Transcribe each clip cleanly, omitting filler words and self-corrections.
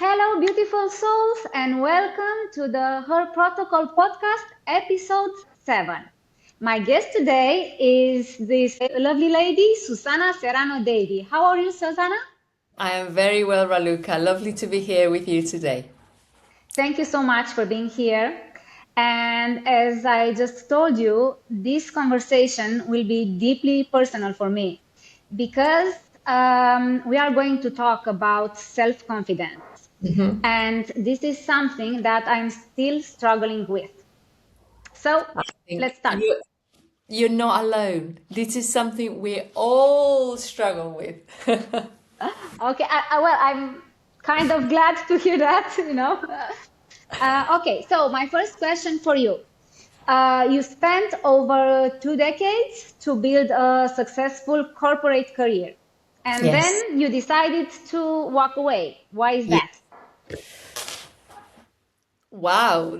Hello, beautiful souls, and welcome to the Her Protocol podcast, episode 7. My guest today is this lovely lady, Susana Serrano-Davey. How are you, Susana? I am very well, Raluca. Lovely to be here with you today. Thank you so much for being here. And as I just told you, this conversation will be deeply personal for me because we are going to talk about self confidence. And this is something that I'm still struggling with. So I think let's start. you're not alone. This is something we all struggle with. Okay, well, I'm kind of glad to hear that. Okay, so my first question for you. You spent over 2 decades to build a successful corporate career, and Yes. then you decided to walk away. Why is Yeah. that? Wow,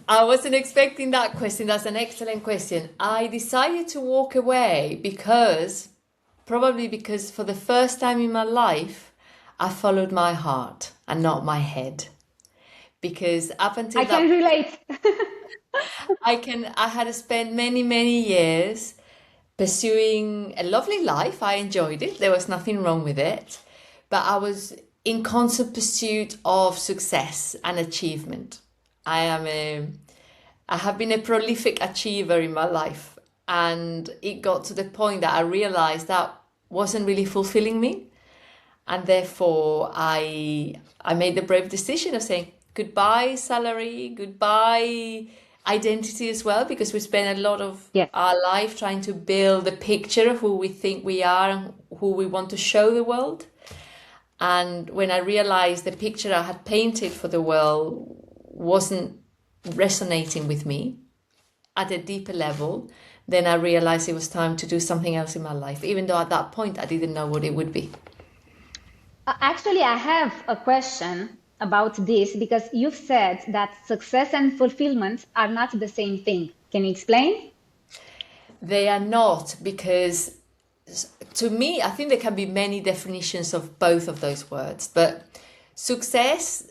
I wasn't expecting that question. That's an excellent question. I decided to walk away probably because for the first time in my life, I followed my heart and not my head. Because up I until that can relate. I had spent many, many years pursuing a lovely life. I enjoyed it. There was nothing wrong with it. But I was in constant pursuit of success and achievement. I am a I have been a prolific achiever in my life, and it got to the point that I realized that wasn't really fulfilling me, and therefore I made the brave decision of saying goodbye salary, goodbye identity as well, because we spend a lot of Yes. our life trying to build a picture of who we think we are and who we want to show the world. And when I realized the picture I had painted for the world wasn't resonating with me at a deeper level, then I realized it was time to do something else in my life, even though at that point I didn't know what it would be. Actually, I have a question about this because you've said that success and fulfillment are not the same thing. Can you explain? They are not, because to me, I think there can be many definitions of both of those words, but success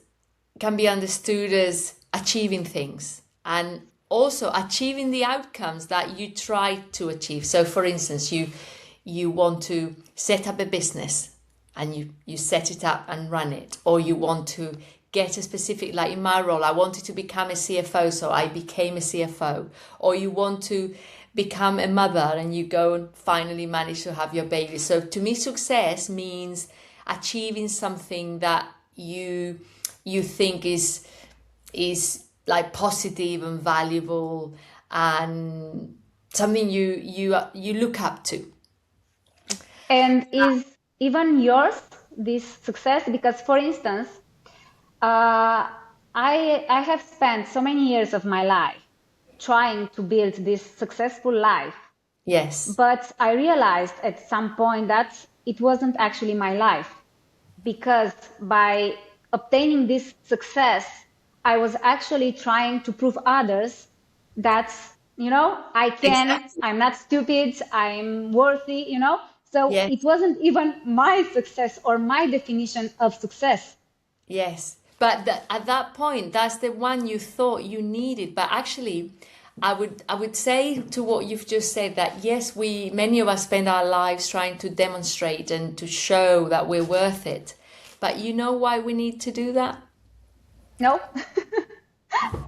can be understood as achieving things and also achieving the outcomes that you try to achieve. So for instance, you want to set up a business and you set it up and run it, or you want to get a specific, like in my role, I wanted to become a CFO, so I became a CFO, or you want to become a mother and you go and finally manage to have your baby. So to me, success means achieving something that you think is like positive and valuable and something you look up to. And is even yours this success? Because, for instance, I have spent so many years of my life trying to build this successful life, Yes, but I realized at some point that it wasn't actually my life because by obtaining this success, I was actually trying to prove others that, I can, exactly. I'm not stupid, I'm worthy. So Yes, it wasn't even my success or my definition of success. yes. But at that point, that's the one you thought you needed. But actually, I would say to what you've just said that yes, we many of us spend our lives trying to demonstrate and to show that we're worth it. But you know why we need to do that? No?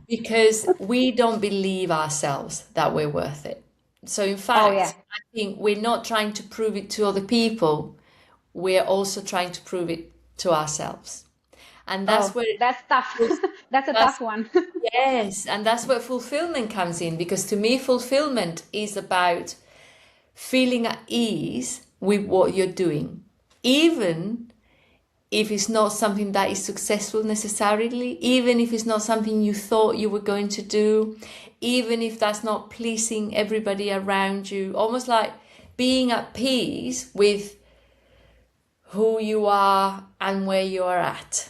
Because we don't believe ourselves that we're worth it. So in Oh, yeah. fact, I think we're not trying to prove it to other people. We're also trying to prove it to ourselves. And that's Oh, where that's tough. That's a that's tough one. yes, and that's where fulfillment comes in, because to me fulfillment is about feeling at ease with what you're doing. Even if it's not something that is successful necessarily, even if it's not something you thought you were going to do, even if that's not pleasing everybody around you, almost like being at peace with who you are and where you are at.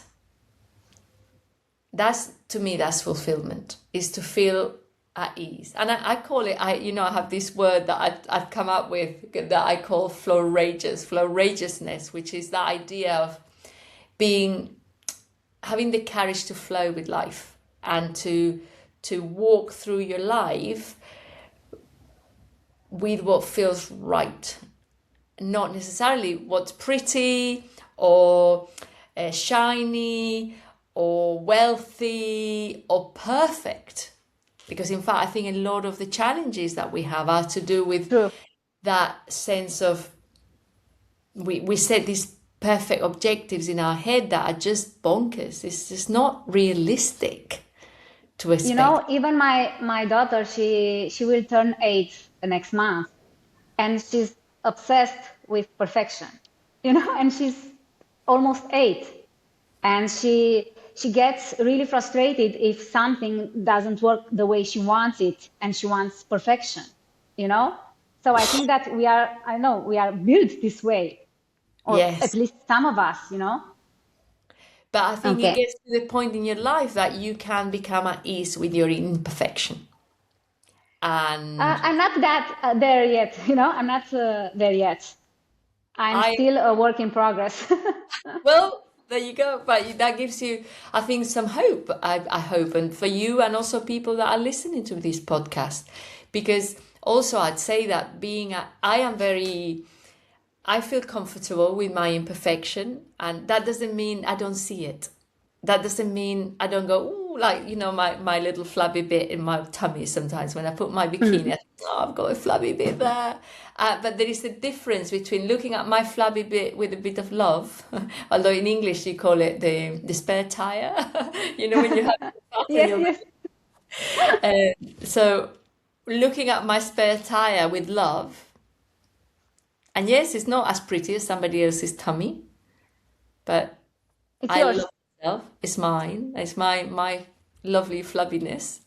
That's to me, that's fulfillment, is to feel at ease. And I call it, I have this word that I've come up with that I call flow-rageousness, which is the idea of being having the courage to flow with life and to walk through your life with what feels right, not necessarily what's pretty or shiny or wealthy or perfect. Because in fact, I think a lot of the challenges that we have are to do with True. that sense of we set these perfect objectives in our head that are just bonkers. It's just not realistic to You expect. know, even my daughter, she will turn 8 the next month, and she's obsessed with perfection. You know, and she's almost 8, and she gets really frustrated if something doesn't work the way she wants it, and she wants perfection. You know, so I think that I know we are built this way, or at Yes. least some of us. You know. But I think it Okay. gets to the point in your life that you can become at ease with your imperfection. And I'm not that there yet. You know, I'm not there yet. I'm I, still a work in progress. well, there you go. But that gives you, I think, some hope, I hope, and for you and also people that are listening to this podcast. Because also I'd say that I feel comfortable with my imperfection, and that doesn't mean I don't see it. That doesn't mean I don't go, ooh, like, my little flabby bit in my tummy sometimes when I put my bikini, I think, oh, I've got a flabby bit there. But there is a difference between looking at my flabby bit with a bit of love, although in English you call it the spare tire, when you have a bath and Yes, you're yes. so looking at my spare tire with love, and yes, it's not as pretty as somebody else's tummy, but It's I yours. love myself. It's mine. It's my lovely flubbiness.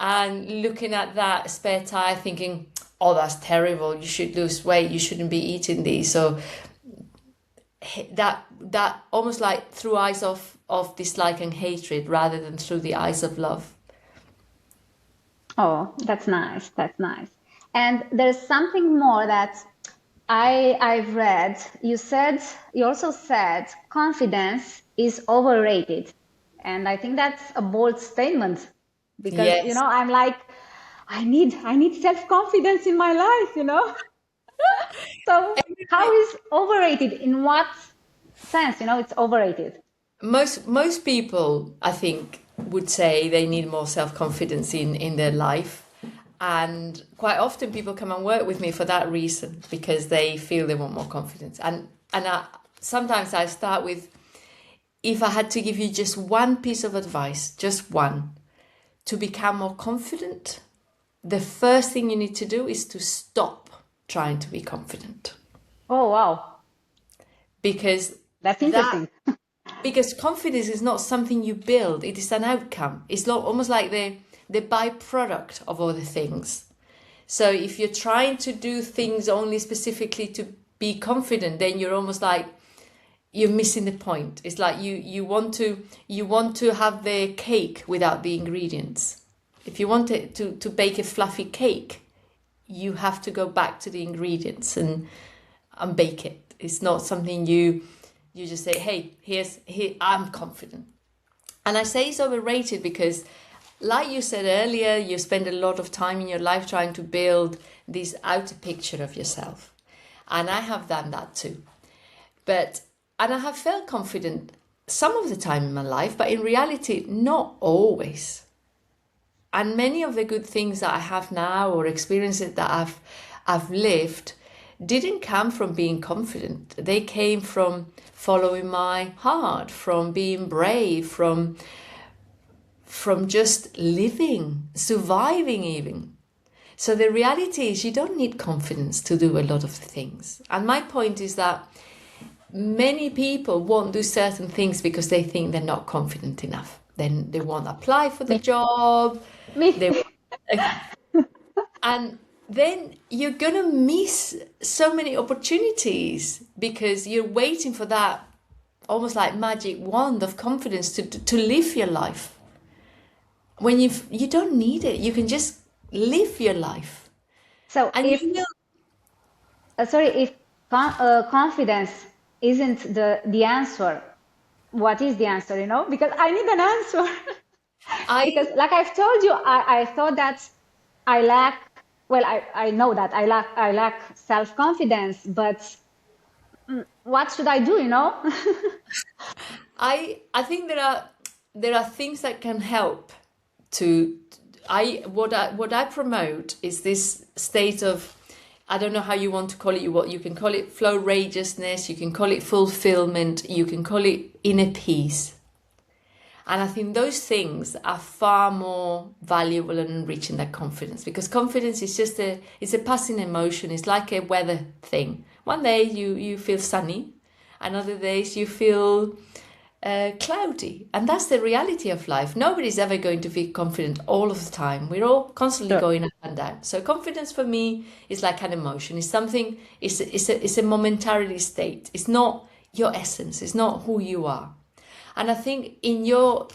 And looking at that spare tire thinking, oh, that's terrible. You should lose weight. You shouldn't be eating these. So that almost like through eyes of dislike and hatred rather than through the eyes of love. Oh, that's nice. That's nice. And there's something more that I've read. You also said confidence is overrated. And I think that's a bold statement because, Yes. I'm like, I need self-confidence in my life, you know? So how is overrated? In what sense, it's overrated? Most people, I think, would say they need more self-confidence in their life. And quite often people come and work with me for that reason, because they feel they want more confidence. Sometimes I start with, if I had to give you just one piece of advice, just one, to become more confident, the first thing you need to do is to stop trying to be confident. Oh, wow. Because That's that interesting. because confidence is not something you build, it is an outcome. It's almost like the byproduct of other things. So if you're trying to do things only specifically to be confident, then you're almost like you're missing the point. It's like you want to have the cake without the ingredients. If you want to bake a fluffy cake, you have to go back to the ingredients and bake it. It's not something you just say, hey, here I'm confident. And I say it's overrated because, like you said earlier, you spend a lot of time in your life trying to build this outer picture of yourself. And I have done that too. And I have felt confident some of the time in my life, but in reality, not always. And many of the good things that I have now, or experiences that I've lived, didn't come from being confident. They came from following my heart, from being brave, from just living, surviving even. So the reality is you don't need confidence to do a lot of the things. And my point is that many people won't do certain things because they think they're not confident enough. Then they won't apply for the Me. job. Me. They and then you're gonna miss so many opportunities because you're waiting for that almost like magic wand of confidence to live your life. When you don't need it, you can just live your life, So and if you will. sorry, if confidence isn't the answer, what is the answer, because I need an answer. Because I like I've told you, I thought that I lack, well, I know that I lack self-confidence, but what should I do? I think there are things that can help to what I promote is this state of, I don't know how you want to call it. What you can call it flow rageousness, you can call it fulfillment, you can call it inner peace. And I think those things are far more valuable and enriching than confidence, because confidence is just it's a passing emotion. It's like a weather thing. One day you feel sunny, and other days you feel cloudy. And that's the reality of life. Nobody's ever going to feel confident all of the time. We're all constantly Sure. going up and down. So confidence for me is like an emotion. It's something, it's a momentarily state. It's not your essence. It's not who you are. And I think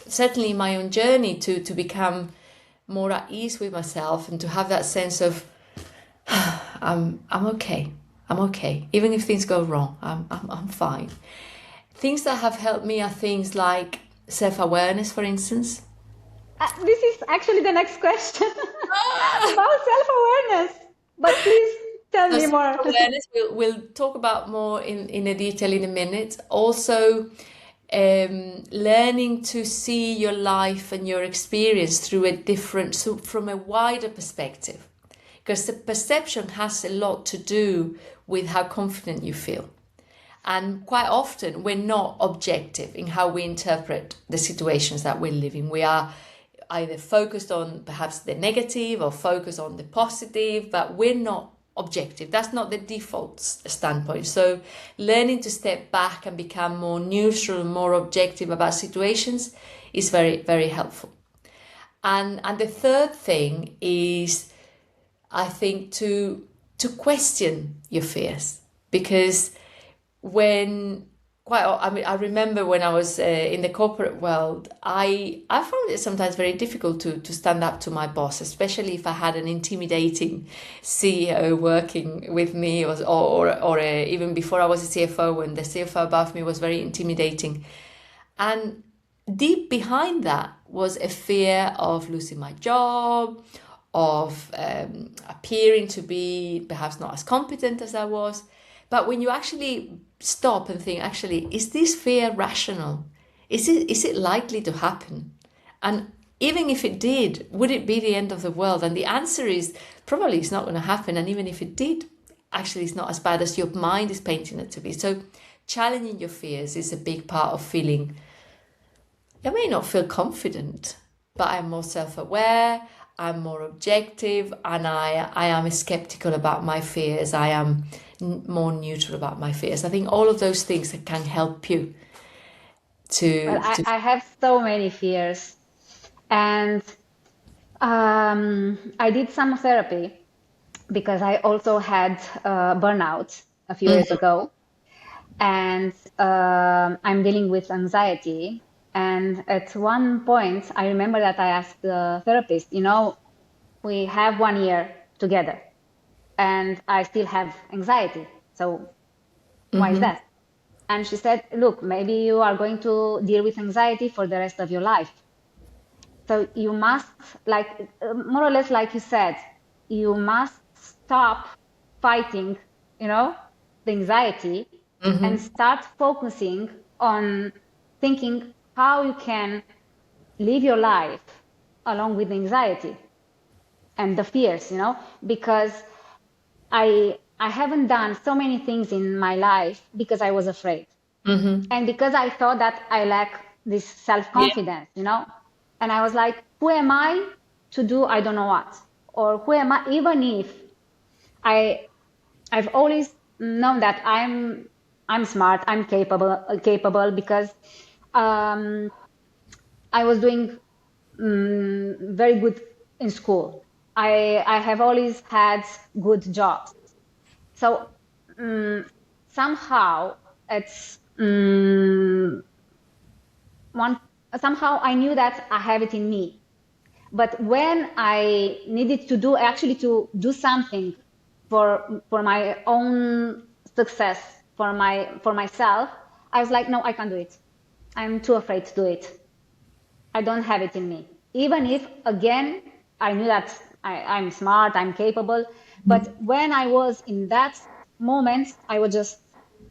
certainly in my own journey to become more at ease with myself and to have that sense of I'm okay. I'm okay. Even if things go wrong, I'm fine. Things that have helped me are things like self-awareness, for instance. This is actually the next question about self-awareness. But please tell So me more. self-awareness, we'll talk about more in a detail in a minute. Also, learning to see your life and your experience from a wider perspective, because the perception has a lot to do with how confident you feel. And quite often we're not objective in how we interpret the situations that we're living. We are either focused on perhaps the negative or focused on the positive, but we're not objective. That's not the default standpoint. So learning to step back and become more neutral, more objective about situations is very, very helpful. And the third thing is, I think, to question your fears, because I remember when I was in the corporate world, I found it sometimes very difficult to stand up to my boss, especially if I had an intimidating CEO working with me, or even before I was a CFO, when the CFO above me was very intimidating. And deep behind that was a fear of losing my job, of appearing to be perhaps not as competent as I was. But when you actually stop and think, actually, is this fear rational? Is it likely to happen? And even if it did, would it be the end of the world? And the answer is probably it's not going to happen. And even if it did, actually it's not as bad as your mind is painting it to be. So challenging your fears is a big part of feeling. I may not feel confident, but I'm more self-aware, I'm more objective, and I am skeptical about my fears. I am more neutral about my fears. I think all of those things that can help you Well, to I have so many fears. And I did some therapy because I also had burnout a few years ago. And I'm dealing with anxiety. And at one point, I remember that I asked the therapist, we have 1 year together and I still have anxiety. So why is that? And she said, look, maybe you are going to deal with anxiety for the rest of your life. So you must, like, more or less, like you said, you must stop fighting, the anxiety and start focusing on thinking how you can live your life along with the anxiety and the fears, because I haven't done so many things in my life because I was afraid. And because I thought that I lack this yeah. self-confidence, and I was like, who am I to do I don't know what? Or who am I, even if I've always known that I'm smart, I'm capable because um, I was doing very good in school. I have always had good jobs. So somehow it's one somehow I knew that I have it in me. But when I needed to do something for my own success, for myself, I was like, no, I can't do it. I'm too afraid to do it. I don't have it in me. Even if, again, I knew that I'm smart, I'm capable. But when I was in that moment, I was just,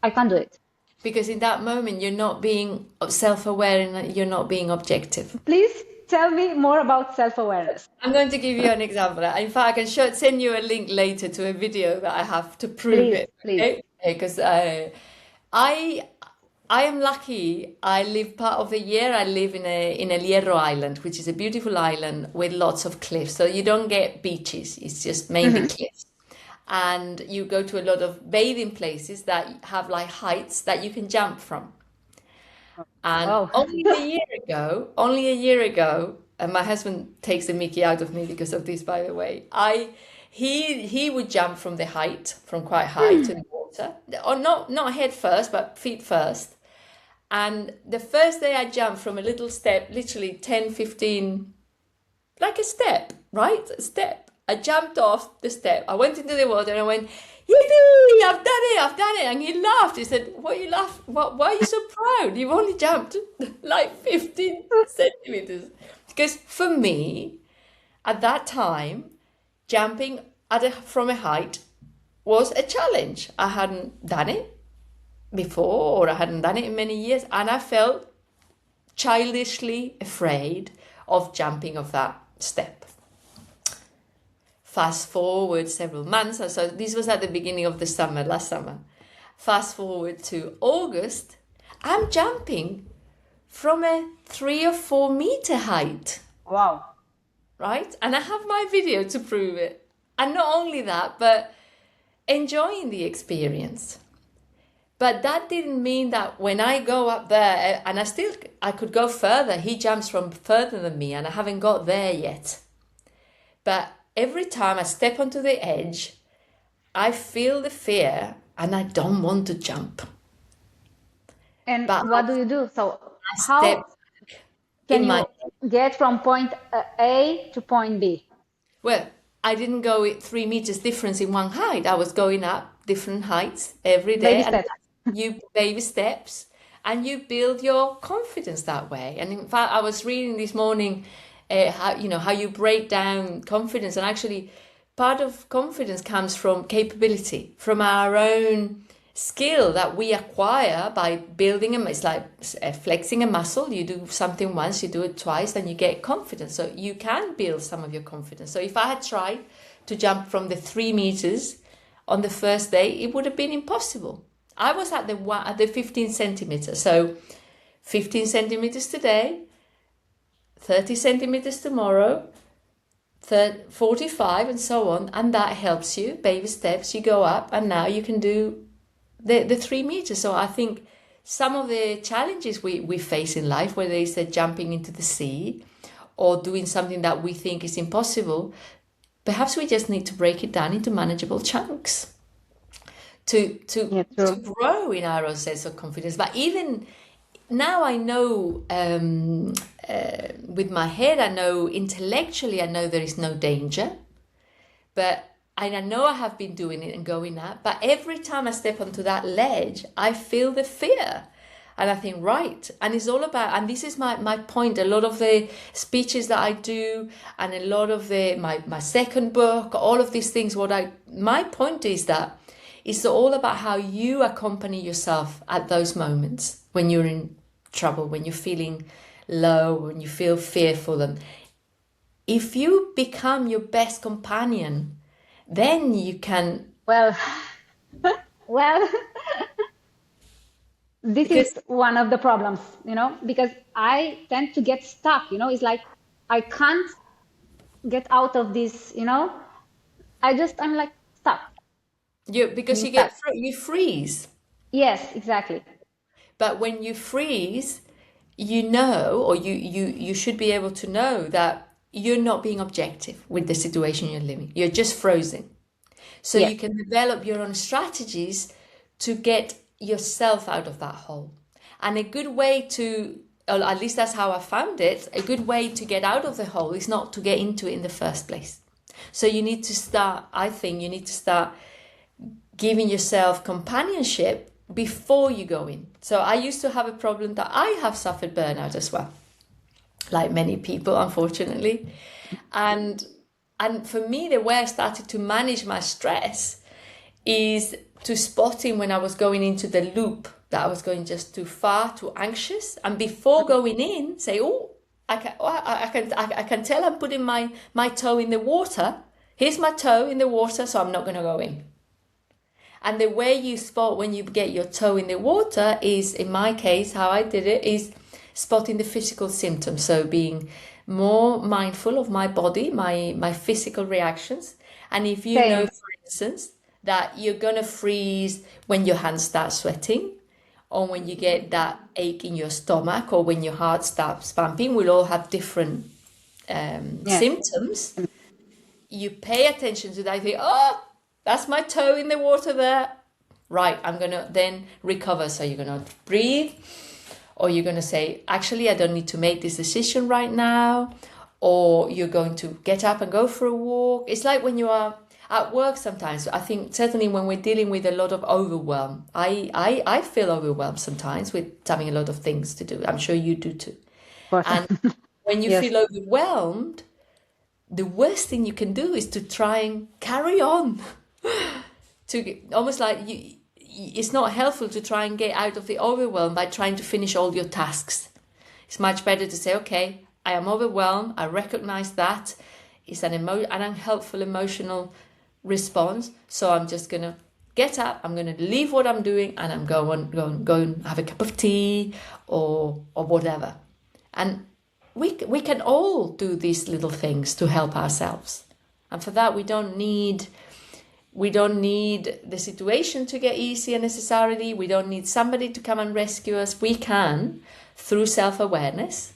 I can't do it. Because in that moment, you're not being self-aware and you're not being objective. Please tell me more about self awareness. I'm going to give you an example. In fact, I can send you a link later to a video that I have to prove Please, it. please. Okay? Because I I am lucky. I live part of the year. I live in a Hierro Island, which is a beautiful island with lots of cliffs. So you don't get beaches. It's just mainly Mm-hmm. cliffs. And you go to a lot of bathing places that have like heights that you can jump from. And Oh, only a year ago, and my husband takes the mickey out of me because of this, by the way. He would jump from the height, from quite high to the water, or not head first, but feet first. And the first day I jumped from a little step, literally 10, 15, like a step, right? A step. I jumped off the step. I went into the water and I went, yippee, I've done it. And he laughed. He said, what are you laughing? Why are you so proud? You've only jumped like 15 centimeters. Because for me, at that time, jumping from a height was a challenge. I hadn't done it before, or I hadn't done it in many years. And I felt childishly afraid of jumping off that step. Fast forward several months, so this was at the beginning of the summer, last summer. Fast forward to August, I'm jumping from a 3 or 4 meter height, wow. right? And I have my video to prove it. And not only that, but enjoying the experience. But that didn't mean that when I go up there, and I could go further. He jumps from further than me, and I haven't got there yet. But every time I step onto the edge, I feel the fear and I don't want to jump. And But what do you do? So, I step how can in my, you get from point A to point B? well, I didn't go with 3 meters difference in one height. I was going up different heights every Baby day. And steps. you baby steps and you build your confidence that way. And in fact, I was reading this morning how you break down confidence, and actually part of confidence comes from capability, from our own skill that we acquire by building it's like flexing a muscle. You do something once, you do it twice, then you get confidence. So you can build some of your confidence. So if I had tried to jump from the 3 meters on the first day, it would have been impossible. I was at the 15 centimeters. So 15 centimeters today, 30 centimeters tomorrow, 45, and so on. And that helps you, baby steps, you go up, and now you can do the 3 meters. So I think some of the challenges we face in life, whether it's jumping into the sea or doing something that we think is impossible, perhaps we just need to break it down into manageable chunks to grow in our own sense of confidence. But even now I know with my head, I know intellectually, I know there is no danger, but I know I have been doing it and going up. But every time I step onto that ledge, I feel the fear. And I think, right, and it's all about, and this is my point, a lot of the speeches that I do, and a lot of my second book, all of these things, my point is that it's all about how you accompany yourself at those moments when you're in trouble, when you're feeling low, when you feel fearful. And if you become your best companion, then you can. Well, well, this Because is one of the problems, because I tend to get stuck, it's like I can't get out of this, I'm like stuck. because Being you stuck. you freeze. Yes, exactly. But when you freeze, or you should be able to know that you're not being objective with the situation you're living. You're just frozen. So Yes. you can develop your own strategies to get yourself out of that hole. And a good way to, or at least that's how I found it, a good way to get out of the hole is not to get into it in the first place. So you need to start, I think you need to start giving yourself companionship before you go in. So I used to have a problem that I have suffered burnout as well, like many people, unfortunately. And for me, the way I started to manage my stress is to spotting when I was going into the loop, that I was going just too far, too anxious, and before going in, say, "Oh, I can tell I'm putting my toe in the water. Here's my toe in the water, so I'm not going to go in." And the way you spot when you get your toe in the water is, in my case, how I did it is spotting the physical symptoms. So being more mindful of my body, my physical reactions. And if you know, Same. for instance, that you're going to freeze when your hands start sweating, or when you get that ache in your stomach, or when your heart stops pumping, we'll all have different Yes. symptoms. You pay attention to that. You think, oh, that's my toe in the water there. Right, I'm going to then recover. So you're going to breathe, or you're going to say, actually, I don't need to make this decision right now. Or you're going to get up and go for a walk. It's like when you are at work sometimes. I think certainly when we're dealing with a lot of overwhelm, I feel overwhelmed sometimes with having a lot of things to do. I'm sure you do too. Of course. And when you Yes. feel overwhelmed, the worst thing you can do is to try and carry on. To almost like it's not helpful to try and get out of the overwhelm by trying to finish all your tasks. It's much better to say, okay, I am overwhelmed. I recognize that it's an unhelpful emotional response. So I'm just gonna get up. I'm gonna leave what I'm doing, and I'm go and have a cup of tea or whatever. And we can all do these little things to help ourselves. And for that, we don't need the situation to get easier necessarily. We don't need somebody to come and rescue us. We can, through self-awareness,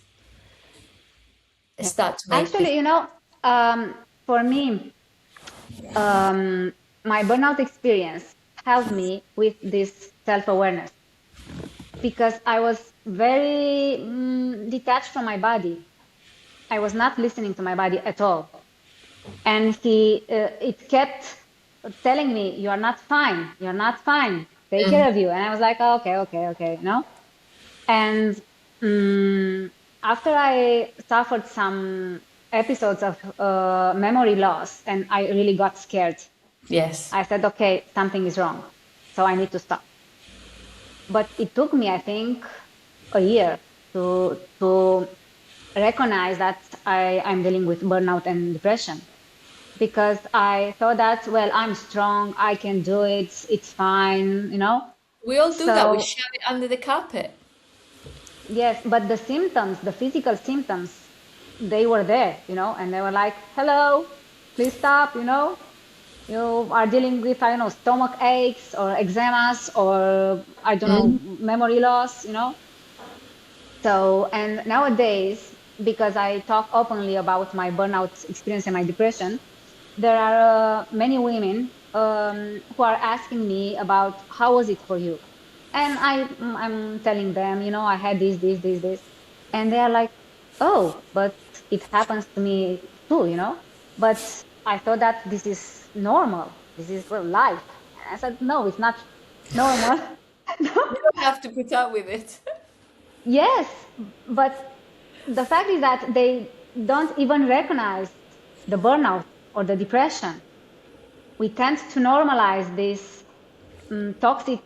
start to make this. Actually, for me, my burnout experience helped me with this self-awareness because I was very detached from my body. I was not listening to my body at all. And it kept telling me, "You are not fine. You're not fine. Take care of you." And I was like, "Oh, okay, okay, okay," And after I suffered some episodes of memory loss, and I really got scared, Yes. I said, "Okay, something is wrong, so I need to stop." But it took me, I think, a year to recognize that I'm dealing with burnout and depression. Because I thought that, well, I'm strong, I can do it, it's fine. We all do that. We So, shove it under the carpet. yes, but the symptoms, the physical symptoms, they were there, and they were like, "Hello, please stop. You are dealing with, I don't know, stomach aches or eczemas or, I don't know, memory loss. So, and nowadays, because I talk openly about my burnout experience and my depression, there are many women who are asking me about how was it for you, and I'm telling them, I had this, and they are like, "Oh, but it happens to me too. But I thought that this is normal. This is life." And I said, "No, it's not normal." No. You don't have to put up with it. Yes, but the fact is that they don't even recognize the burnout or the depression. We tend to normalize this toxic,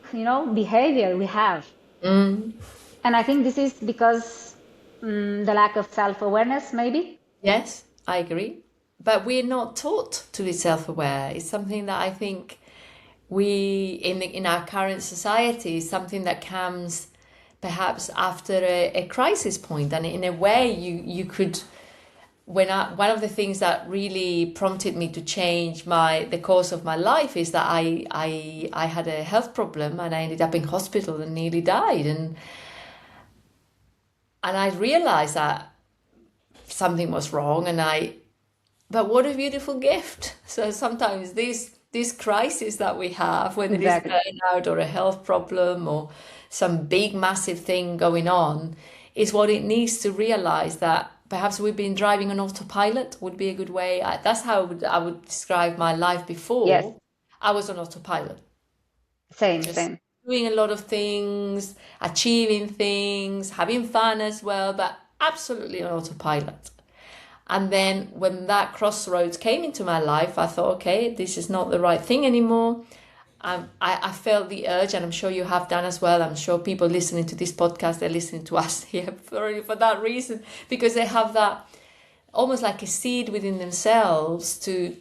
behavior we have. And I think this is because the lack of self-awareness, maybe. Yes, I agree. But we're not taught to be self-aware. It's something that I think in our current society is something that comes perhaps after a crisis point. And in a way, you could. One of the things that really prompted me to change the course of my life is that I had a health problem, and I ended up in hospital and nearly died, and I realized that something was wrong, but what a beautiful gift. So sometimes these crises that we have, whether it's Exactly. burnout or a health problem or some big massive thing going on, is what it needs to realize that perhaps we've been driving on autopilot would be a good way. That's how I would describe my life Yes. before. I was on autopilot, Same, just same. doing a lot of things, achieving things, having fun as well, but absolutely on autopilot. And then when that crossroads came into my life, I thought, okay, this is not the right thing anymore. I felt the urge, and I'm sure you have done as well. I'm sure people listening to this podcast, they're listening to us here for that reason, because they have that almost like a seed within themselves to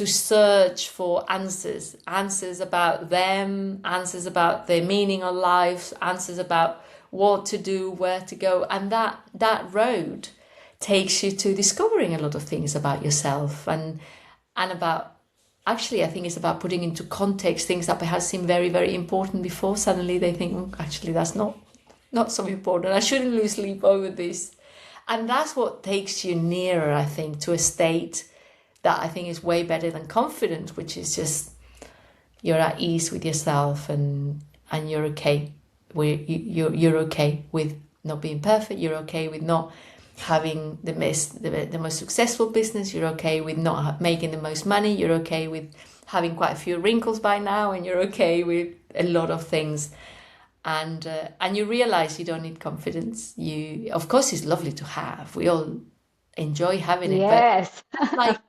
search for answers about them, answers about their meaning of life, answers about what to do, where to go. And that road takes you to discovering a lot of things about yourself and about, actually, I think it's about putting into context things that perhaps seem very, very important before. Suddenly they think, actually, that's not so important. I shouldn't lose sleep over this. And that's what takes you nearer, I think, to a state that I think is way better than confidence, which is just you're at ease with yourself and you're okay. You're okay with not being perfect. You're okay with not having the most successful business. You're okay with not making the most money. You're okay with having quite a few wrinkles by now, and you're okay with a lot of things. And you realize you don't need confidence. Of course, it's lovely to have. We all enjoy having it, but Yes. like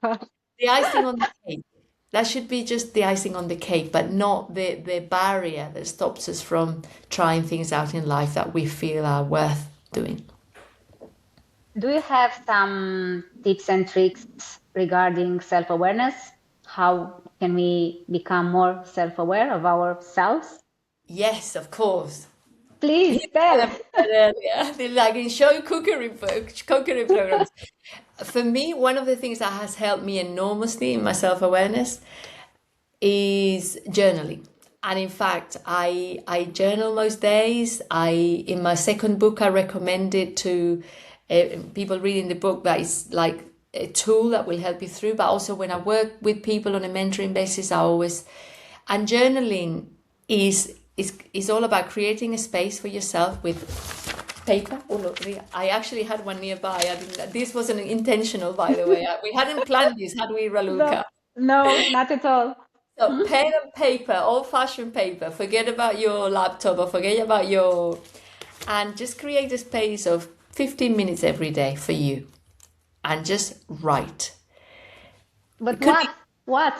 the icing on the cake. That should be just the icing on the cake, but not the barrier that stops us from trying things out in life that we feel are worth doing. Do you have some tips and tricks regarding self-awareness? How can we become more self-aware of ourselves? Yes, of course. Please tell. Earlier, like in show cookery programs. For me, one of the things that has helped me enormously in my self-awareness is journaling. And in fact, I journal most days. In my second book, I recommend it to people reading the book. That is like a tool that will help you through. But also when I work with people on a mentoring basis, and journaling is all about creating a space for yourself with paper. Oh look, I actually had one nearby. This wasn't intentional, by the way. We hadn't planned this, had we, Raluca? No, not at all. So pen and paper, old-fashioned paper. Forget about your laptop or forget about and just create a space of 15 minutes every day for you, and just write. But what? What?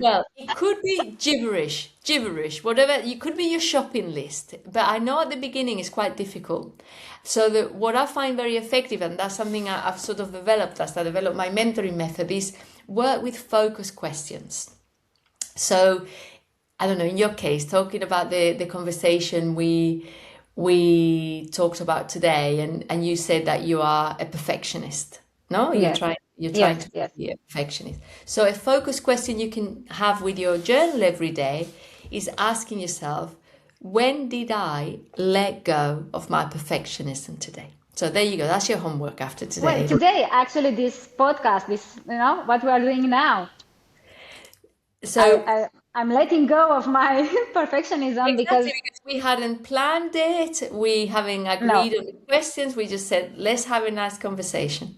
Well, it could be gibberish, whatever. It could be your shopping list. But I know at the beginning it's quite difficult. So what I find very effective, and that's something I've sort of developed as I developed my mentoring method, is work with focus questions. So, I don't know, in your case, talking about the conversation we talked about today, and you said that you are a perfectionist. No, Yes. you're trying Yes, to yes. be a perfectionist. So a focus question you can have with your journal every day is asking yourself, when did I let go of my perfectionism today? So there you go. That's your homework after Well, today. today, actually, this podcast, what we are doing now, So I'm letting go of my perfectionism because, exactly, because we hadn't planned it, we haven't no, agreed on the questions, we just said, let's have a nice conversation.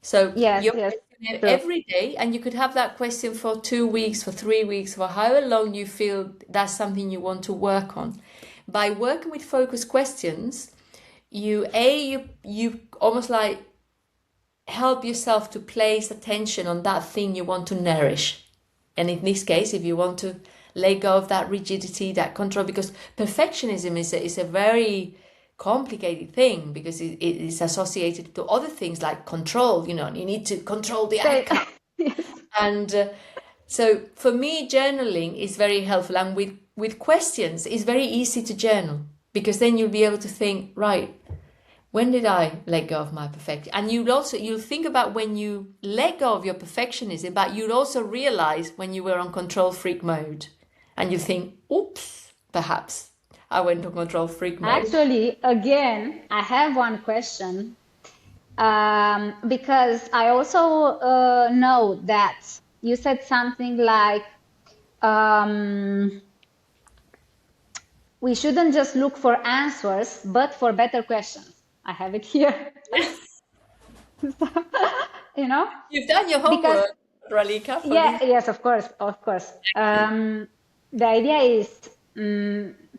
So yes, you're yes, questioning true. every day, and you could have that question for 2 weeks, for 3 weeks, for however long you feel that's something you want to work on. By working with focus questions, you almost like help yourself to place attention on that thing you want to nourish. And in this case, if you want to let go of that rigidity, that control, because perfectionism is a very complicated thing, because it is associated to other things like control. You need to control the Say, outcome. yes. And so for me, journaling is very helpful. And with questions, it's very easy to journal, because then you'll be able to think, right, when did I let go of my perfection? And you'll think about when you let go of your perfectionism, but you'll also realize when you were on control freak mode, and you think, oops, perhaps I went on control freak mode. Actually, again, I have one question, because I also know that you said something like, um, we shouldn't just look for answers, but for better questions. I have it here. you know, You've done your because homework, Ralika, for yeah, this. yes, of course, of course. The idea is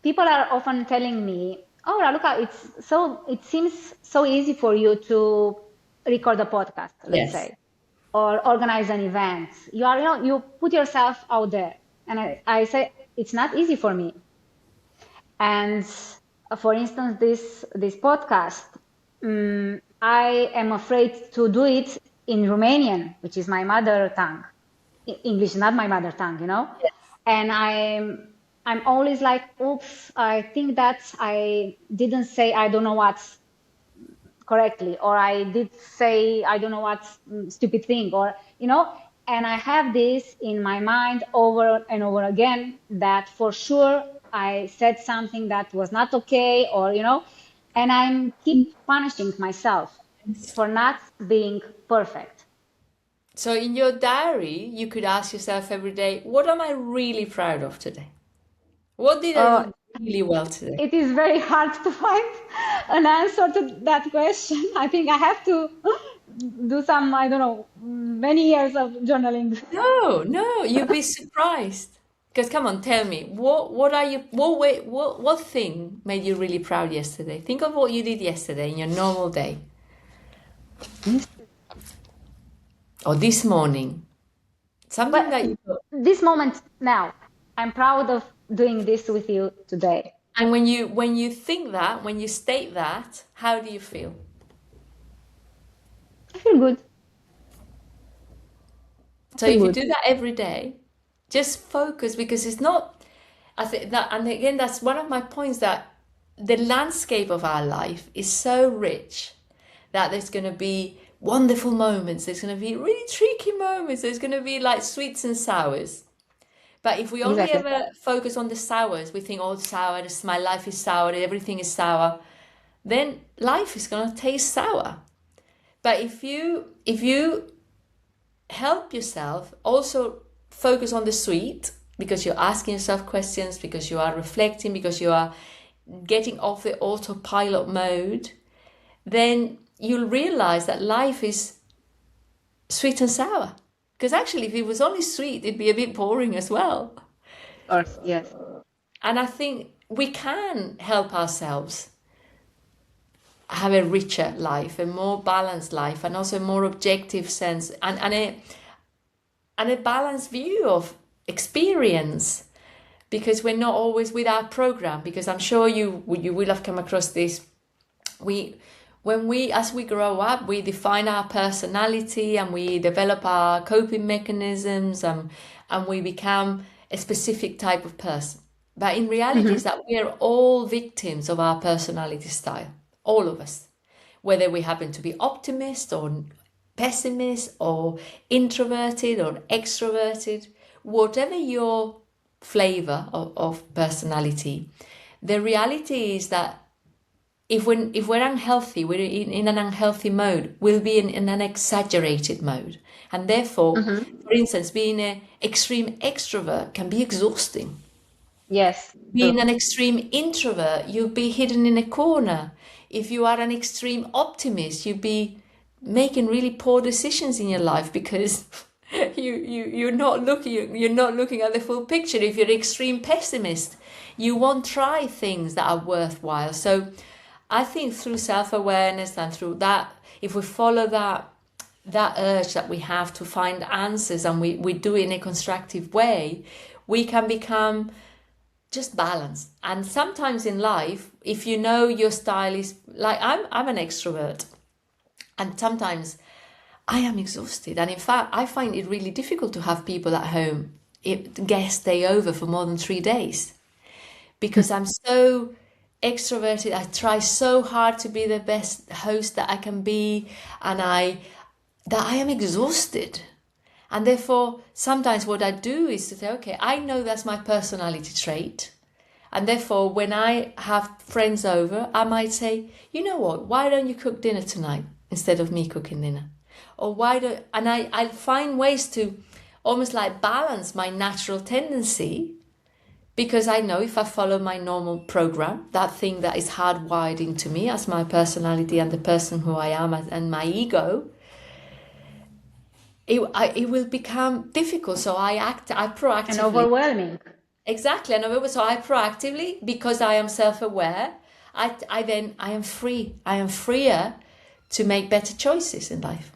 people are often telling me, "Oh, Raluca, it seems so easy for you to record a podcast, let's Yes. say, or organize an event. You put yourself out there." And I say, it's not easy for me. And for instance, this podcast, I am afraid to do it in Romanian, which is my mother tongue. English is not my mother tongue, you know. And I'm always like, oops, I think that I didn't say I don't know what correctly, or I did say I don't know what stupid thing, or you know. And I have this in my mind over and over again that for sure I said something that was not okay, or you know, and I'm keep punishing myself for not being perfect. So in your diary, you could ask yourself every day, what am I really proud of today? What did I Uh, do really well today? it is very hard to find an answer to that question. I think I have to do some, I don't know, many years of journaling. No, no, you'd be surprised. Because come on, tell me, what are you what thing made you really proud yesterday? Think of what you did yesterday in your normal day or this morning. Something But that you this moment now, I'm proud of doing this with you today. and when you think that, when you state that, how do you feel? I feel good. I So feel if you good. do that every day, just focus because it's not I think that and again that's one of my points that the landscape of our life is so rich that there's going to be wonderful moments, there's going to be really tricky moments, there's going to be like sweets and sours. But if we only Exactly. ever focus on the sours, we think, oh, sour, my life is sour, everything is sour, then life is going to taste sour. But if you help yourself also focus on the sweet because you're asking yourself questions, because you are reflecting, because you are getting off the autopilot mode, then you'll realize that life is sweet and sour. Because actually, if it was only sweet, it'd be a bit boring as well. Of course, yes. And I think we can help ourselves have a richer life, a more balanced life, and also a more objective sense and a balanced view of experience. Because we're not always with our program. Because I'm sure you will have come across this. As we grow up, we define our personality and we develop our coping mechanisms, and we become a specific type of person. But in reality, Hmm. is that we are all victims of our personality style, all of us, whether we happen to be optimist or pessimist or introverted or extroverted, whatever your flavor of personality, the reality is that if we're unhealthy, we're in an unhealthy mode, we'll be in an exaggerated mode. And therefore, Hmm. for instance, being an extreme extrovert can be exhausting. Yes, true. Being an extreme introvert, you'll be hidden in a corner. If you are an extreme optimist, you'll be making really poor decisions in your life because you're not looking at the full picture. If you're an extreme pessimist, you won't try things that are worthwhile. So I think through self-awareness and through that, if we follow that urge that we have to find answers and we do it in a constructive way, we can become just balance. And sometimes in life, if you know your style is like I'm an extrovert, and sometimes I am exhausted. And in fact, I find it really difficult to have people at home, guests stay over for more than 3 days because I'm so extroverted. I try so hard to be the best host that I can be, and I am exhausted. And therefore, sometimes what I do is to say, okay, I know that's my personality trait. And therefore, when I have friends over, I might say, you know what, why don't you cook dinner tonight instead of me cooking dinner? Or I find ways to almost like balance my natural tendency because I know if I follow my normal program, that thing that is hardwired into me as my personality and the person who I am and my ego, it will become difficult. So I And proactively, overwhelming. Exactly. And so I proactively, because I am self-aware, I am free. I am freer to make better choices in life.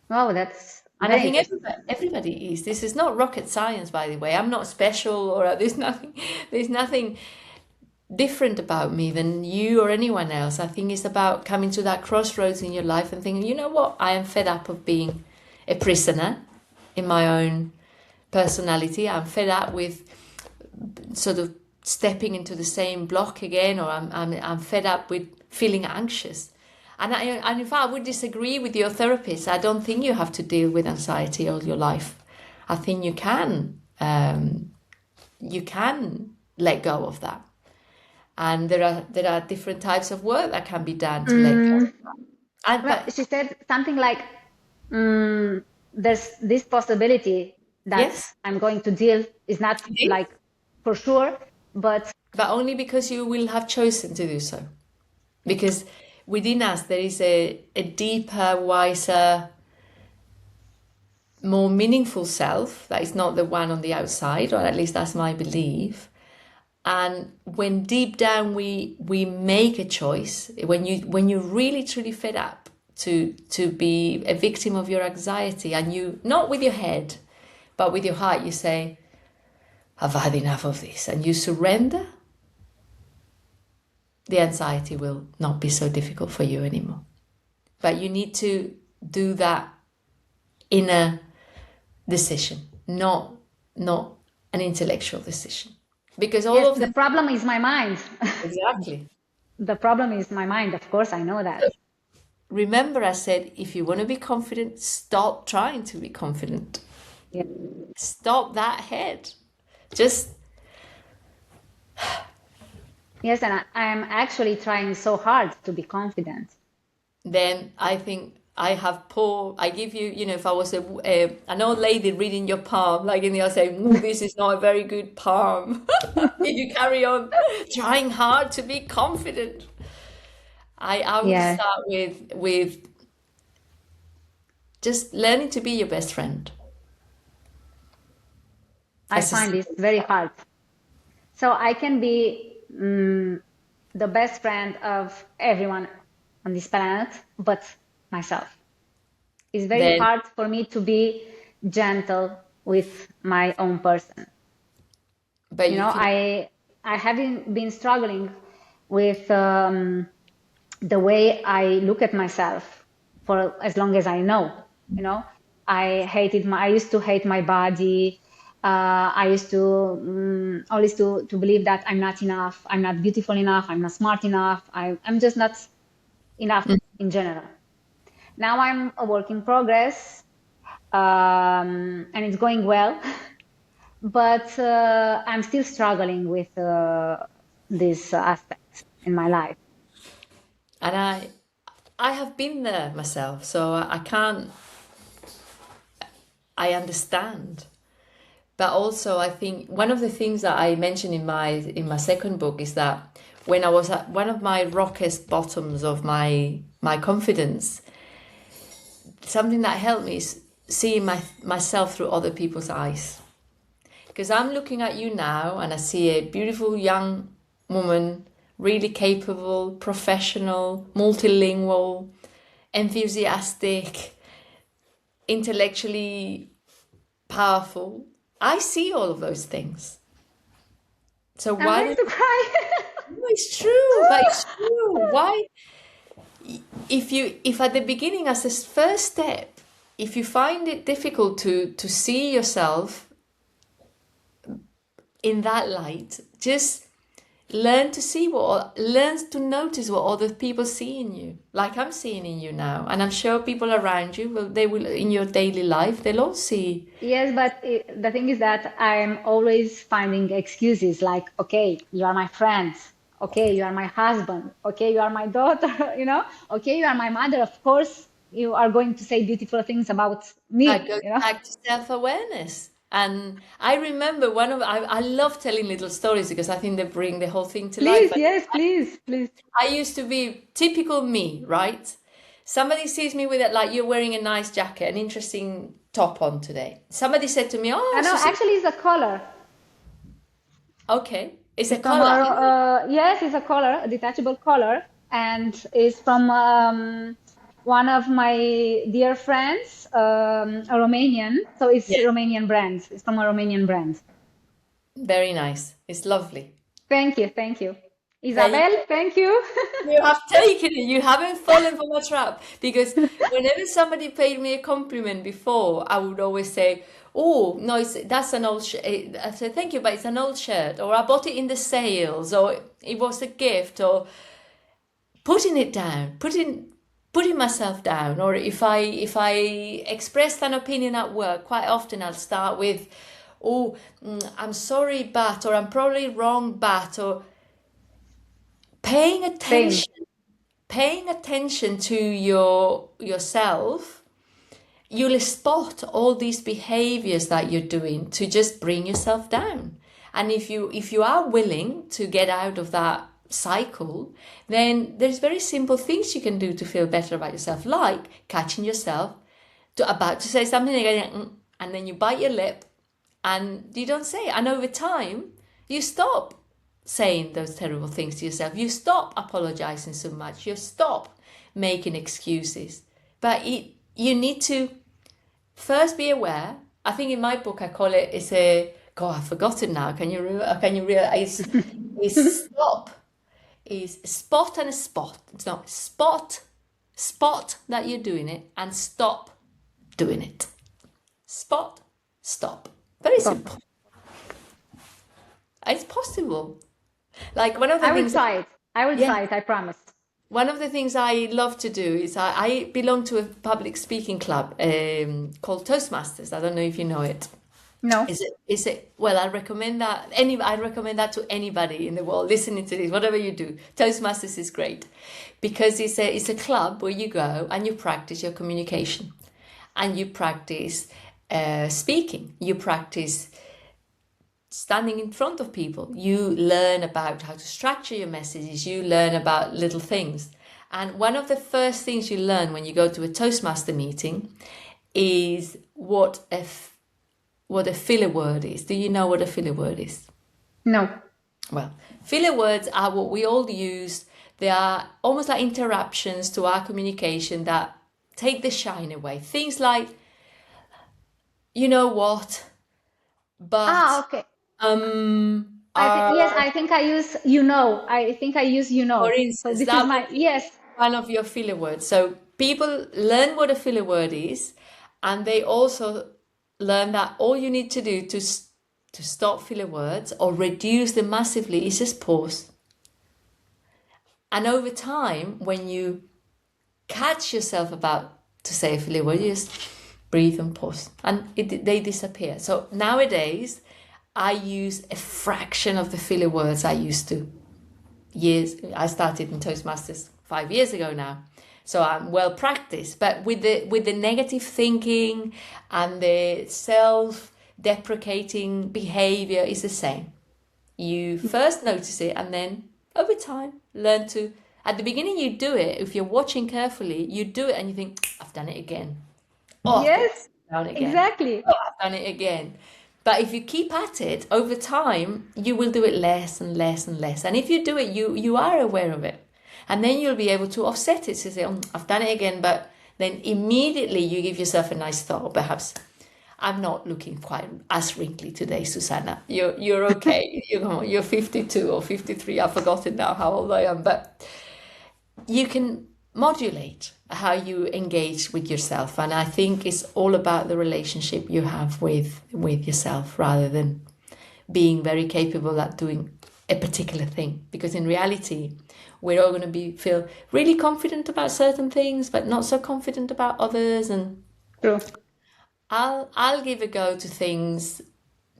Wow, that's And I very think interesting. everybody is. This is not rocket science, by the way. I'm not special, or there's nothing different about me than you or anyone else. I think it's about coming to that crossroads in your life and thinking, you know what, I am fed up of being a prisoner in my own personality. I'm fed up with sort of stepping into the same block again, or I'm fed up with feeling anxious. And in fact, I would disagree with your therapist. I don't think you have to deal with anxiety all your life. I think you can let go of that. And there are different types of work that can be done to let go. Mm, And well, but she said something like, there's this possibility that yes, I'm going to deal is not it is. like for sure, but But only because you will have chosen to do so. Because within us there is a deeper, wiser, more meaningful self that is not the one on the outside, or at least that's my belief. And when deep down we make a choice, when you're really truly fed up to be a victim of your anxiety, and you, not with your head but with your heart, you say, I've had enough of this, and you surrender, the anxiety will not be so difficult for you anymore. But you need to do that inner decision, not an intellectual decision, because all yes, of the the problem is my mind. exactly. The problem is my mind, of course, I know that. Remember, I said, if you want to be confident, stop trying to be confident. Yeah. Stop that head. Just Yes, and I'm actually trying so hard to be confident. then I think I give you, if I was an old lady reading your palm, like in the other saying, "Ooh, this is not a very good palm." If you carry on trying hard to be confident, I would Yeah, start with just learning to be your best friend. I That's find just this very hard. So I can be the best friend of everyone on this planet, but myself. It's very then, hard for me to be gentle with my own person. but You you know, can. I haven't been struggling with the way I look at myself for as long as I know. You know, I used to hate my body. I used to always to believe that I'm not enough. I'm not beautiful enough. I'm not smart enough. I'm just not enough in general. Now I'm a work in progress, and it's going well. But I'm still struggling with this aspect in my life. And I have been there myself, so I can't. I understand. But also, I think one of the things that I mentioned in my second book is that when I was at one of my rockest bottoms of my confidence, something that helped me is seeing myself through other people's eyes. Because I'm looking at you now and I see a beautiful young woman, really capable, professional, multilingual, enthusiastic, intellectually powerful. I see all of those things. So I'm why going don't to cry. no, it's true, but it's true. Why if at the beginning as a first step, if you find it difficult to see yourself in that light, just learn to notice what other people see in you, like I'm seeing in you now, and I'm sure people around you will in your daily life they'll all see. Yes, but the thing is that I'm always finding excuses like, okay, you are my friend. Okay, you are my husband. Okay, you are my daughter, you know? Okay, you are my mother. Of course, you are going to say beautiful things about That me, goes you know? back to self-awareness. And I remember I love telling little stories because I think they bring the whole thing to life. Please, yes, please, please. I used to be typical me, right? Somebody sees me with it, like you're wearing a nice jacket, an interesting top on today. Somebody said to me, "Oh, I know, Susan, actually, it's a color. Okay. It's a It's from color. yes, it's a collar, a detachable collar, and it's from one of my dear friends, a Romanian. So it's Yeah. Romanian brand. It's from a Romanian brand. Very nice. It's lovely. Thank you, thank you, There you Isabel. Thank you. You have taken it. You haven't fallen for my trap. Because whenever somebody paid me a compliment before, I would always say, "Oh no, that's an old." I said, "Thank you, but it's an old shirt," or "I bought it in the sales," or "It was a gift," or putting it down, putting myself down. Or if I expressed an opinion at work, quite often I'll start with, "Oh, I'm sorry, but," or "I'm probably wrong, but," or paying Same. attention paying attention to yourself, you'll spot all these behaviors that you're doing to just bring yourself down. And if you are willing to get out of that cycle, then there's very simple things you can do to feel better about yourself, like catching yourself about to say something again, and then you bite your lip and you don't say it. And over time, you stop saying those terrible things to yourself. You stop apologizing so much. You stop making excuses. But you need to first be aware. I think in my book I call it, it's a, God, I've forgotten now. Can you realize? Is stop, is spot and a spot. It's not spot that you're doing it, and stop doing it. Spot, stop. Very Stop. simple. It's possible. Like one of the I will things, try it. I will yeah, try it. I promise. one of the things I love to do is I belong to a public speaking club called Toastmasters. I don't know if you know it. No. Well, I recommend that to anybody in the world listening to this, whatever you do. Toastmasters is great because it's a club where you go and you practice your communication, and you practice speaking, you practice standing in front of people, you learn about how to structure your messages, you learn about little things. And one of the first things you learn when you go to a Toastmaster meeting is what a filler word is. Do you know what a filler word is? No. Well, filler words are what we all use. They are almost like interruptions to our communication that take the shine away. Things like, you know what, but Ah, okay. I think are, yes. I think I use you know. I think I use you for know. So instance, this is that my would be yes. one of your filler words. So people learn what a filler word is, and they also learn that all you need to do to stop filler words or reduce them massively is just pause. And over time, when you catch yourself about to say a filler word, you just breathe and pause, and they disappear. So nowadays, I use a fraction of the filler words I used to. I started in Toastmasters 5 years ago now, so I'm well practiced. But with the negative thinking and the self-deprecating behavior is the same. You first notice it, and then over time learn to. At the beginning, you do it. If you're watching carefully, you do it, and you think, "I've done it again. Oh, I've got Yes. down again. Exactly. Oh, I've done it again." But if you keep at it over time, you will do it less and less and less. And if you do it, you are aware of it, and then you'll be able to offset it. To say, "I've done it again," but then immediately you give yourself a nice thought. Perhaps I'm not looking quite as wrinkly today, Susana. You're okay. You're 52 or 53. I've forgotten now how old I am, but you can modulate how you engage with yourself. And I think it's all about the relationship you have with yourself, rather than being very capable at doing a particular thing. Because in reality, we're all going to feel really confident about certain things, but not so confident about others. And True. I'll give a go to things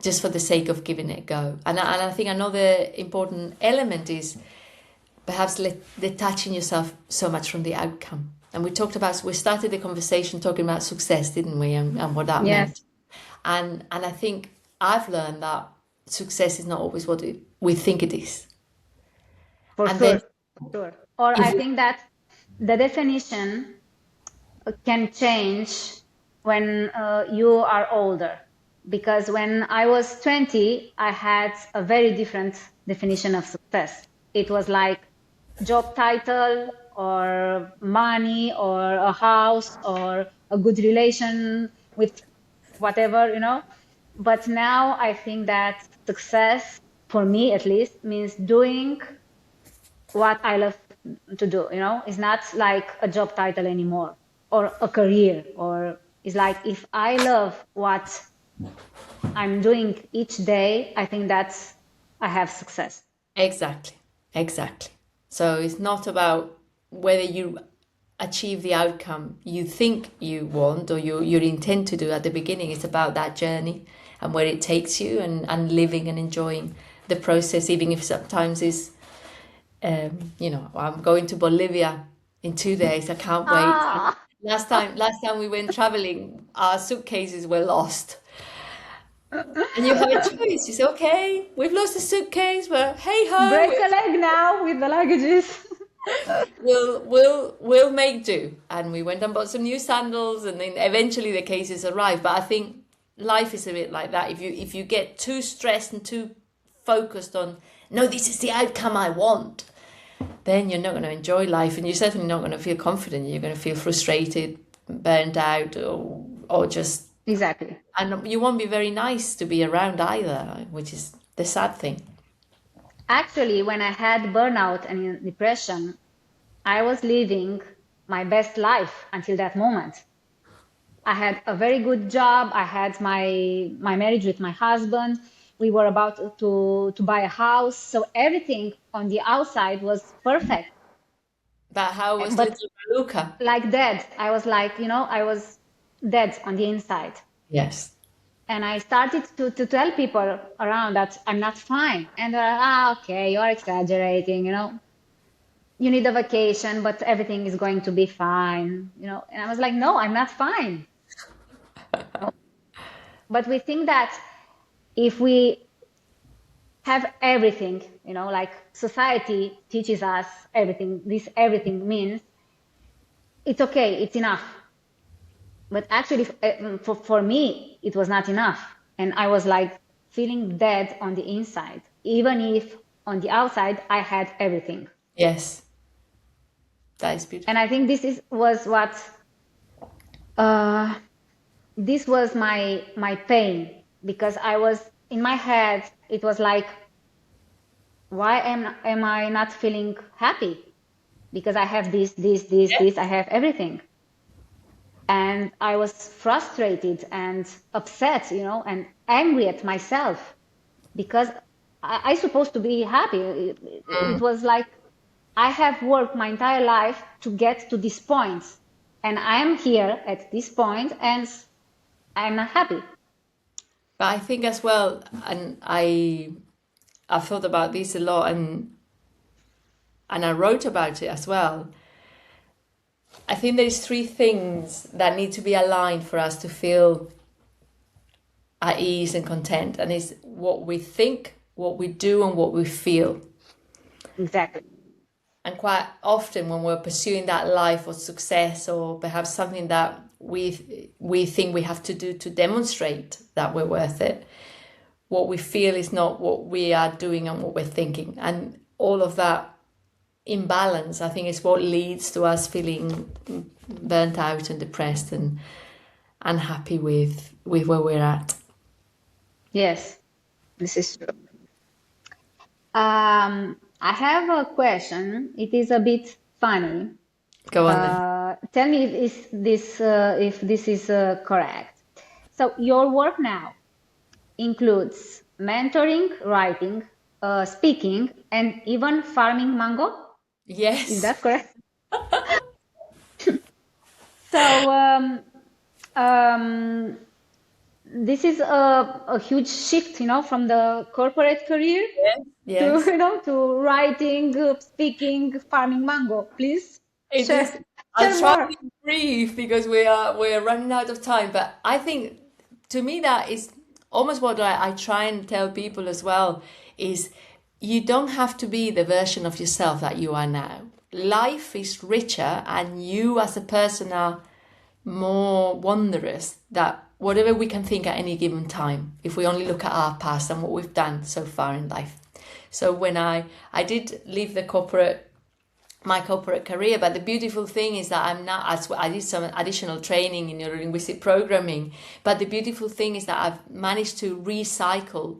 just for the sake of giving it a go. And I think another important element is perhaps detaching yourself so much from the outcome. And we started the conversation talking about success, didn't we? And what that Yes. meant. And I think I've learned that success is not always what we think it is. For And then sure. For sure. Or if I we, think that the definition can change when you are older. because when I was 20, I had a very different definition of success. It was like job title or money or a house or a good relation with whatever, But now I think that success, for me at least, means doing what I love to do, It's not like a job title anymore or a career, or it's like if I love what I'm doing each day, I think I have success. Exactly, exactly. So it's not about whether you achieve the outcome you think you want or you intend to do at the beginning. It's about that journey and where it takes you, and living and enjoying the process, even if sometimes it's, I'm going to Bolivia in 2 days. I can't wait. Ah, Last time we went traveling, our suitcases were lost. And you have a choice. You say, okay, we've lost a suitcase, but hey ho, break a leg now with the luggages. we'll make do. And we went and bought some new sandals, and then eventually the cases arrived. But I think life is a bit like that. If you get too stressed and too focused on, no, this is the outcome I want, then you're not going to enjoy life, and you're certainly not going to feel confident. You're going to feel frustrated, burnt out, or just, Exactly. and you won't be very nice to be around either, which is the sad thing. Actually, when I had burnout and depression, I was living my best life until that moment. I had a very good job. I had my marriage with my husband. We were about to buy a house. So everything on the outside was perfect. But how was But little Raluca? like dead, I was like, I was dead on the inside. Yes. And I started to tell people around that I'm not fine. And they're like, okay, you're exaggerating, You need a vacation, but everything is going to be fine, And I was like, no, I'm not fine. But we think that if we have everything, like society teaches us everything, this everything means it's okay, it's enough. But actually, for me, it was not enough. And I was like feeling dead on the inside, even if on the outside I had everything. Yes. That is And beautiful. I think was what, uh, this was my pain, because I was in my head, it was like, why am I not feeling happy? Because I have this, I have everything. And I was frustrated and upset, and angry at myself, because I supposed to be happy. It was like I have worked my entire life to get to this point, and I'm here at this point, and I'm not happy. But I think as well, and I've thought about this a lot, and I wrote about it as well. I think there's three things that need to be aligned for us to feel at ease and content, and it's what we think, what we do, and what we feel. Exactly. And quite often when we're pursuing that life or success, or perhaps something that we think we have to do to demonstrate that we're worth it, what we feel is not what we are doing and what we're thinking. And all of that imbalance, I think, is what leads to us feeling burnt out and depressed and unhappy with where we're at. Yes, this is true. I have a question. It is a bit funny. Go on then. Tell me if this is correct. So your work now includes mentoring, writing, speaking, and even farming mango. Is Yes. that correct? So um, this is a huge shift, from the corporate career to, Yes. to writing, speaking, farming mango. Please It is. I'll share try more. to brief because we're running out of time. But I think, to me, that is almost what I try and tell people as well, is you don't have to be the version of yourself that you are now. Life is richer, and you as a person are more wondrous that whatever we can think at any given time, if we only look at our past and what we've done so far in life. So when I did leave my corporate career, but the beautiful thing is that I did some additional training in neurolinguistic programming, but the beautiful thing is that I've managed to upcycle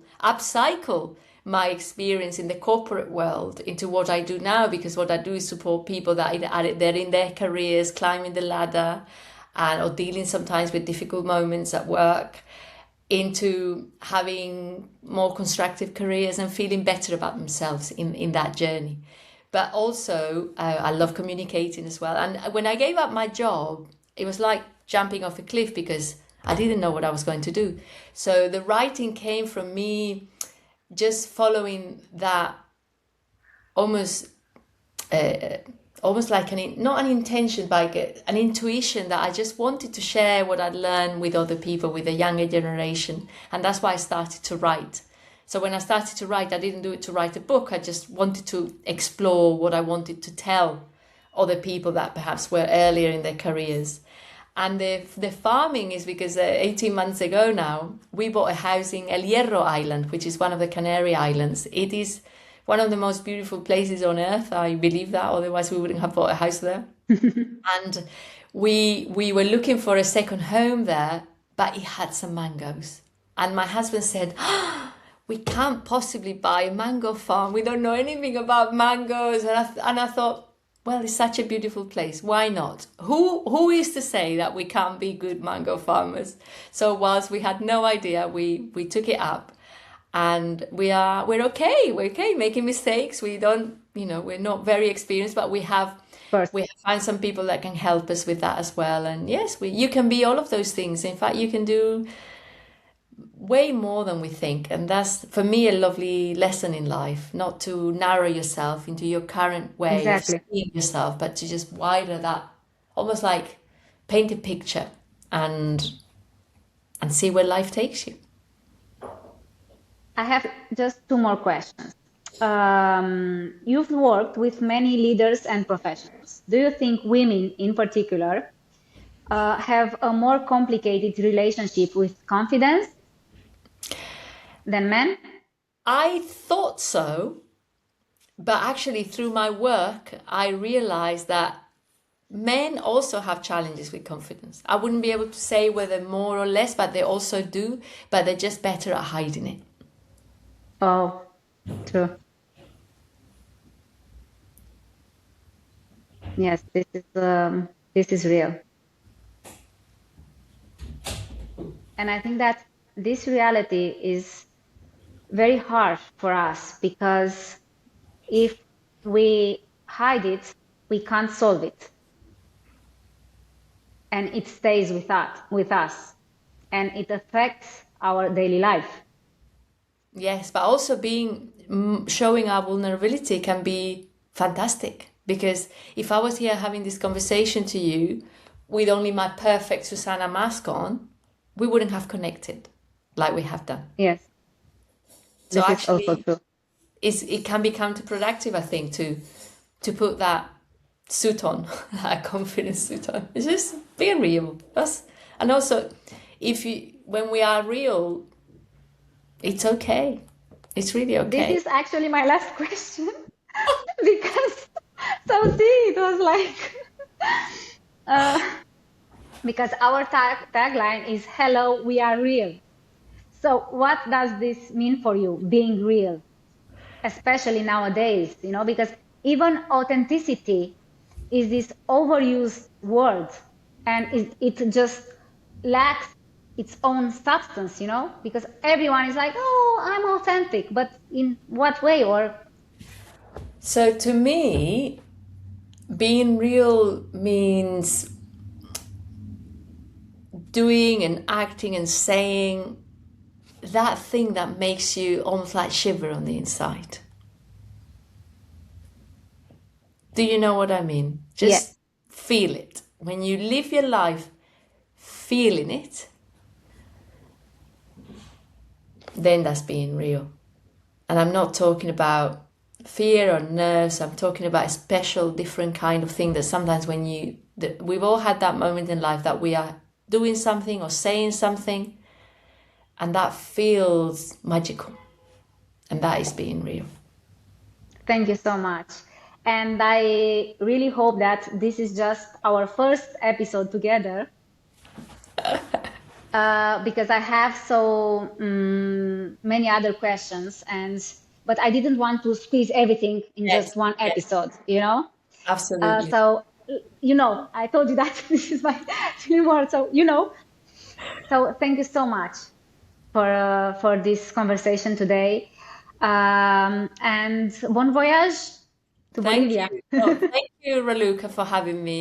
my experience in the corporate world into what I do now, because what I do is support people that they're in their careers, climbing the ladder, or dealing sometimes with difficult moments at work, into having more constructive careers and feeling better about themselves in that journey. But also, I love communicating as well. And when I gave up my job, it was like jumping off a cliff, because I didn't know what I was going to do. So the writing came from me just following that almost like not an intention, but an intuition that I just wanted to share what I'd learned with other people, with the younger generation. And that's why I started to write. So when I started to write, I didn't do it to write a book. I just wanted to explore what I wanted to tell other people that perhaps were earlier in their careers. And the farming is because 18 months ago now, we bought a house in El Hierro Island, which is one of the Canary Islands. It is one of the most beautiful places on earth. I believe that, otherwise we wouldn't have bought a house there. And we were looking for a second home there, but it had some mangoes. And my husband said, we can't possibly buy a mango farm. We don't know anything about mangoes. And I thought, well, it's such a beautiful place. Why not? Who is to say that we can't be good mango farmers? So whilst we had no idea, we took it up, and we're okay. We're okay making mistakes. We don't, we're not very experienced, but we have found some people that can help us with that as well. And yes, you can be all of those things. In fact, you can do way more than we think, and that's for me a lovely lesson in life, not to narrow yourself into your current way of seeing yourself, but to just widen that, almost like paint a picture and see where life takes you. I have just two more questions. You've worked with many leaders and professionals. Do you think women in particular have a more complicated relationship with confidence than men? I thought so, but actually through my work, I realized that men also have challenges with confidence. I wouldn't be able to say whether more or less, but they also do, but they're just better at hiding it. Oh, true. Yes, this is real. And I think that this reality is very harsh for us, because if we hide it, we can't solve it. And it stays with us, and it affects our daily life. Yes, but also showing our vulnerability can be fantastic, because if I was here having this conversation to you with only my perfect Susana mask on, we wouldn't have connected like we have done. Yes. So this actually, is also true. It can be counterproductive, I think, to put that suit on, that confidence suit on. It's just being real. And also, when we are real, it's okay. It's really okay. This is actually my last question because it was like because our tagline is "Hello, we are real." So what does this mean for you, being real, especially nowadays? Because even authenticity is this overused word, and it just lacks its own substance, because everyone is like, oh, I'm authentic, but in what way? So to me, being real means doing and acting and saying that thing that makes you almost like shiver on the inside. Do you know what I mean? Just feel it. When you live your life feeling it, then that's being real. And I'm not talking about fear or nerves. I'm talking about a special, different kind of thing that sometimes we've all had that moment in life that doing something or saying something, and that feels magical, and that is being real. Thank you so much. And I really hope that this is just our first episode together, because I have so many other questions, but I didn't want to squeeze everything in Yes, just one yes, episode, you know? absolutely. So, I told you that this is my film word, so, So thank you so much for this conversation today. And bon voyage to Thank Bolivia. you. Oh, thank you, Raluca, for having me.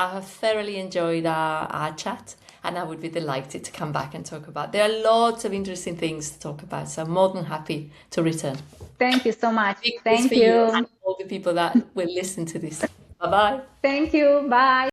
I have thoroughly enjoyed our chat, and I would be delighted to come back and talk about. There are lots of interesting things to talk about, so I'm more than happy to return. Thank you so much. Big kiss for Thank you and you. all the people that will listen to this. Bye bye. Thank you. Bye.